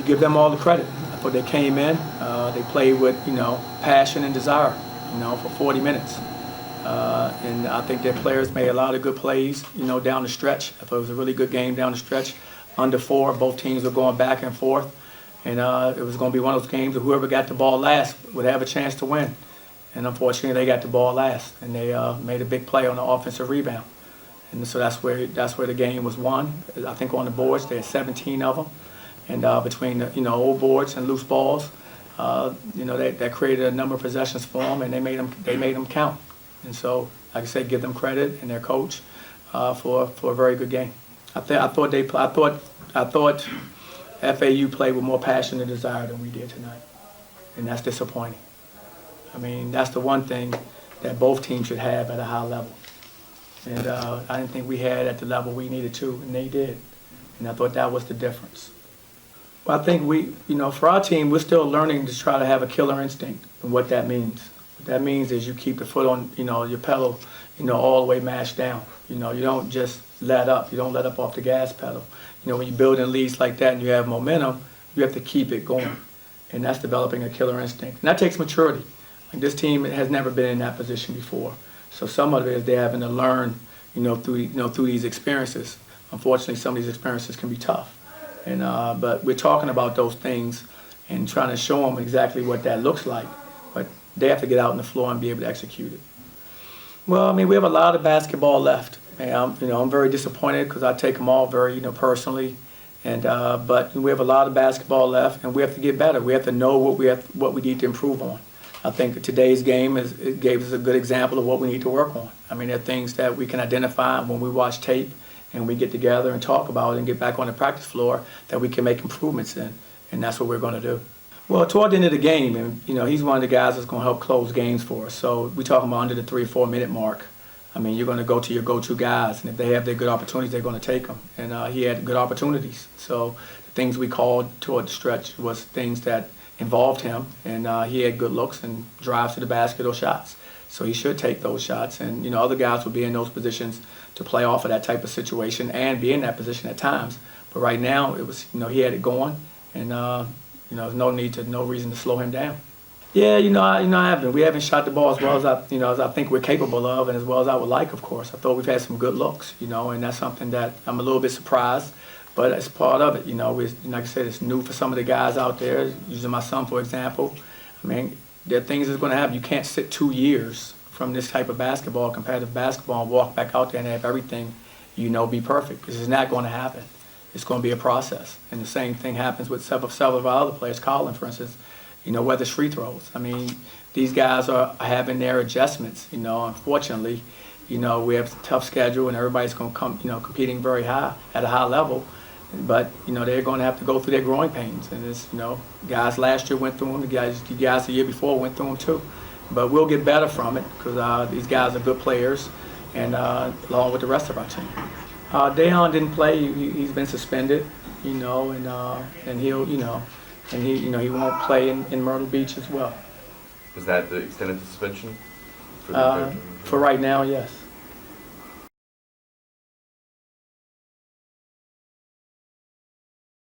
give them all the credit. I thought they came in, they played with, passion and desire, for 40 minutes. And I think their players made a lot of good plays, down the stretch. I thought it was a really good game down the stretch. Under 4, both teams were going back and forth. And it was going to be one of those games where whoever got the ball last would have a chance to win. And unfortunately, they got the ball last, and they made a big play on the offensive rebound. And so that's where the game was won. I think on the boards, they had 17 of them. And between the, old boards and loose balls, that created a number of possessions for them, and they made them count. And so, like I said, give them credit and their coach for a very good game. I thought FAU played with more passion and desire than we did tonight, and that's disappointing. I mean, that's the one thing that both teams should have at a high level. And I didn't think we had at the level we needed to, and they did. And I thought that was the difference. Well, I think for our team, we're still learning to try to have a killer instinct and what that means. What that means is you keep the foot on, your pedal, all the way mashed down. You don't just let up. You don't let up off the gas pedal. When you're building leads like that and you have momentum, you have to keep it going. And that's developing a killer instinct. And that takes maturity. Like this team has never been in that position before. So some of it is they're having to learn, through these experiences. Unfortunately, some of these experiences can be tough. And but we're talking about those things and trying to show them exactly what that looks like. But they have to get out on the floor and be able to execute it. Well, I mean, we have a lot of basketball left. And I'm very disappointed because I take them all very, personally. And but we have a lot of basketball left, and we have to get better. We have to know what we need to improve on. I think today's game it gave us a good example of what we need to work on. I mean, there are things that we can identify when we watch tape and we get together and talk about it and get back on the practice floor that we can make improvements in, and that's what we're going to do. Well, toward the end of the game, and he's one of the guys that's going to help close games for us. So we're talking about under the 3 or 4 minute mark. I mean, you're going to go to your go-to guys, and if they have their good opportunities, they're going to take them. And he had good opportunities. So the things we called toward the stretch was things that involved him, and he had good looks and drives to the basket or shots. So he should take those shots, and other guys will be in those positions to play off of that type of situation and be in that position at times. But right now, it was he had it going, and there's no reason to slow him down. Yeah, I have been. We haven't shot the ball as well as I think we're capable of, and as well as I would like. Of course, I thought we've had some good looks, and that's something that I'm a little bit surprised. But it's part of it, like I said, it's new for some of the guys out there. Using my son, for example. I mean, there are things that's going to happen. You can't sit 2 years from this type of basketball, competitive basketball, and walk back out there and have everything, be perfect. This is not going to happen. It's going to be a process. And the same thing happens with several of our other players. Colin, for instance, whether it's free throws. I mean, these guys are having their adjustments. Unfortunately, we have a tough schedule, and everybody's going to come, competing very high at a high level. But they're going to have to go through their growing pains, and it's guys last year went through them. The guys the year before went through them too. But we'll get better from it because these guys are good players, and along with the rest of our team. Dayon didn't play. He's been suspended, and he'll he won't play in Myrtle Beach as well. Was that the extended suspension? For right now, yes.